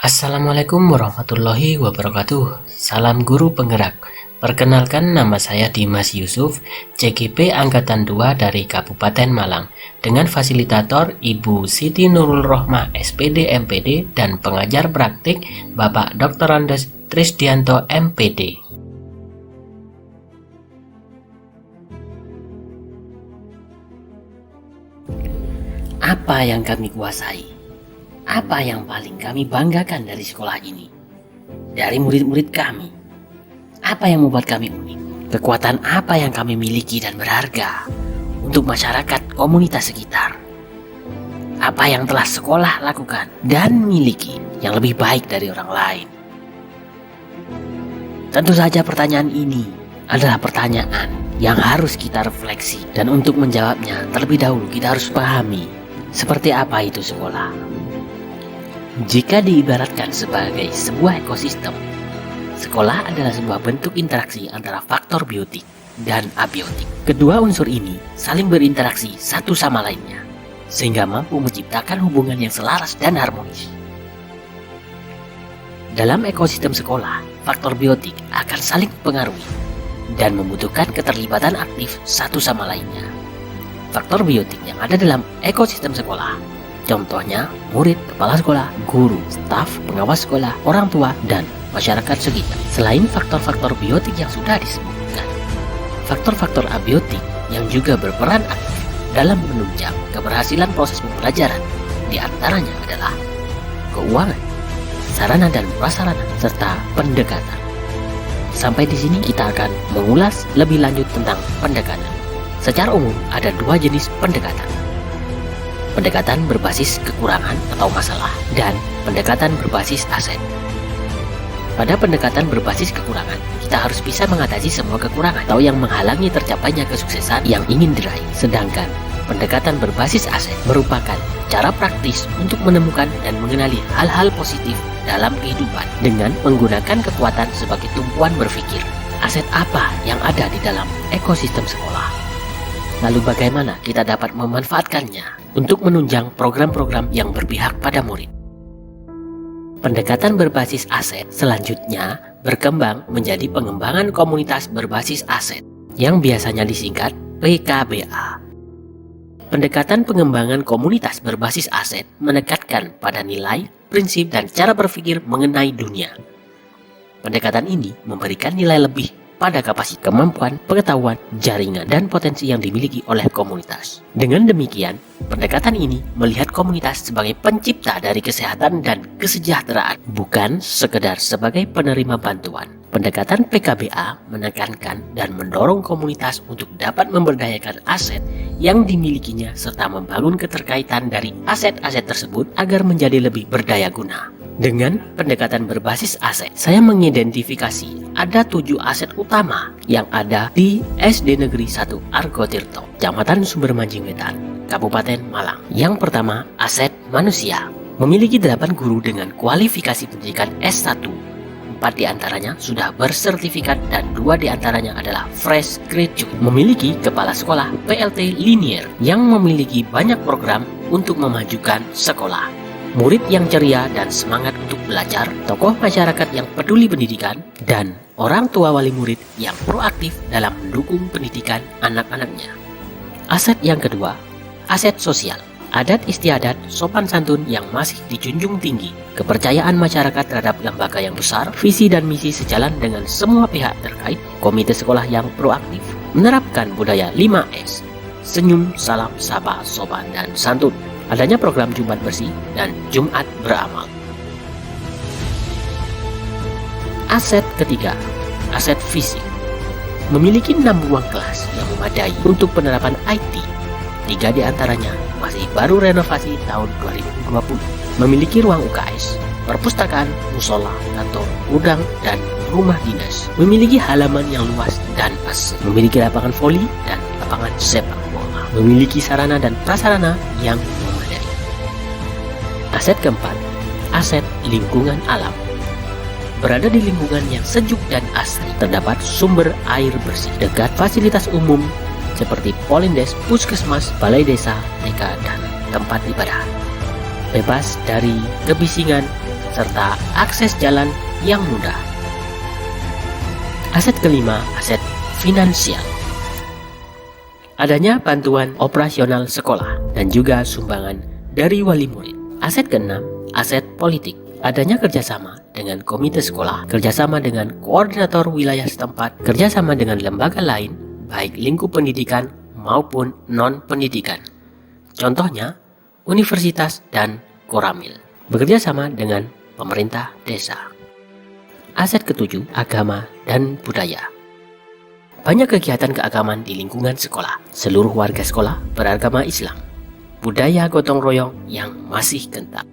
Assalamualaikum warahmatullahi wabarakatuh. Salam guru penggerak. Perkenalkan, nama saya Dimas Yusuf, CGP Angkatan 2 dari Kabupaten Malang, dengan fasilitator Ibu Siti Nurul Rohmah SPD MPD dan pengajar praktik Bapak Dr. Andes Trisdianto MPD. Apa yang kami kuasai? Apa yang paling kami banggakan dari sekolah ini? Dari murid-murid kami? Apa yang membuat kami unik? Kekuatan apa yang kami miliki dan berharga untuk masyarakat komunitas sekitar? Apa yang telah sekolah lakukan dan miliki yang lebih baik dari orang lain? Tentu saja pertanyaan ini adalah pertanyaan yang harus kita refleksi, dan untuk menjawabnya terlebih dahulu kita harus pahami seperti apa itu sekolah. Jika diibaratkan sebagai sebuah ekosistem, sekolah adalah sebuah bentuk interaksi antara faktor biotik dan abiotik. Kedua unsur ini saling berinteraksi satu sama lainnya, sehingga mampu menciptakan hubungan yang selaras dan harmonis. Dalam ekosistem sekolah, faktor biotik akan saling mempengaruhi dan membutuhkan keterlibatan aktif satu sama lainnya. Faktor biotik yang ada dalam ekosistem sekolah, contohnya murid, kepala sekolah, guru, staf, pengawas sekolah, orang tua, dan masyarakat sekitar. Selain faktor-faktor biotik yang sudah disebutkan, faktor-faktor abiotik yang juga berperan aktif dalam menunjang keberhasilan proses pembelajaran diantaranya adalah keuangan, sarana dan prasarana, serta pendekatan. Sampai di sini kita akan mengulas lebih lanjut tentang pendekatan. Secara umum ada dua jenis pendekatan. Pendekatan berbasis kekurangan atau masalah, dan pendekatan berbasis aset. Pada pendekatan berbasis kekurangan, kita harus bisa mengatasi semua kekurangan atau yang menghalangi tercapainya kesuksesan yang ingin diraih. Sedangkan pendekatan berbasis aset merupakan cara praktis untuk menemukan dan mengenali hal-hal positif dalam kehidupan dengan menggunakan kekuatan sebagai tumpuan berpikir. Aset apa yang ada di dalam ekosistem sekolah? Lalu bagaimana kita dapat memanfaatkannya untuk menunjang program-program yang berpihak pada murid? Pendekatan berbasis aset selanjutnya berkembang menjadi pengembangan komunitas berbasis aset yang biasanya disingkat PKBA. Pendekatan pengembangan komunitas berbasis aset menekankan pada nilai, prinsip, dan cara berpikir mengenai dunia. Pendekatan ini memberikan nilai lebih pada kapasitas, kemampuan, pengetahuan, jaringan, dan potensi yang dimiliki oleh komunitas. Dengan demikian, pendekatan ini melihat komunitas sebagai pencipta dari kesehatan dan kesejahteraan, bukan sekedar sebagai penerima bantuan. Pendekatan PKBA menekankan dan mendorong komunitas untuk dapat memberdayakan aset yang dimilikinya serta membangun keterkaitan dari aset-aset tersebut agar menjadi lebih berdaya guna. Dengan pendekatan berbasis aset, saya mengidentifikasi ada 7 aset utama yang ada di SD Negeri 1 Argotirto, Kecamatan Sumbermanjing Wetan, Kabupaten Malang. Yang pertama, aset manusia. Memiliki 8 guru dengan kualifikasi pendidikan S1. 4 diantaranya sudah bersertifikat dan 2 diantaranya adalah fresh graduate. Memiliki kepala sekolah PLT Linier yang memiliki banyak program untuk memajukan sekolah. Murid yang ceria dan semangat untuk belajar, tokoh masyarakat yang peduli pendidikan, dan orang tua wali murid yang proaktif dalam mendukung pendidikan anak-anaknya. Aset yang kedua, aset sosial. Adat istiadat, sopan santun yang masih dijunjung tinggi, kepercayaan masyarakat terhadap lembaga yang besar, visi dan misi sejalan dengan semua pihak terkait, komite sekolah yang proaktif, menerapkan budaya 5S, senyum, salam, sapa, sopan, dan santun. Adanya program Jumat bersih dan Jumat beramal. Aset ketiga, aset fisik. Memiliki 6 ruang kelas yang memadai untuk penerapan IT. 3 diantaranya masih baru renovasi tahun 2020. Memiliki ruang UKS, perpustakaan, musola, kantor, gudang, dan rumah dinas. Memiliki halaman yang luas dan asri. Memiliki lapangan voli dan lapangan sepak bola. Memiliki sarana dan prasarana yang memadai. Aset keempat, aset lingkungan alam. Berada di lingkungan yang sejuk dan asri, terdapat sumber air bersih, dekat fasilitas umum seperti Polindes, puskesmas, balai desa, TK, dan tempat ibadah. Bebas dari kebisingan, serta akses jalan yang mudah. Aset kelima, aset finansial. Adanya bantuan operasional sekolah dan juga sumbangan dari wali murid. Aset keenam, aset politik. Adanya kerjasama dengan komite sekolah, kerjasama dengan koordinator wilayah setempat, kerjasama dengan lembaga lain, baik lingkup pendidikan maupun non-pendidikan. Contohnya, universitas dan koramil. Bekerja sama dengan pemerintah desa. Aset ketujuh, agama dan budaya. Banyak kegiatan keagamaan di lingkungan sekolah. Seluruh warga sekolah beragama Islam. Budaya gotong royong yang masih kental.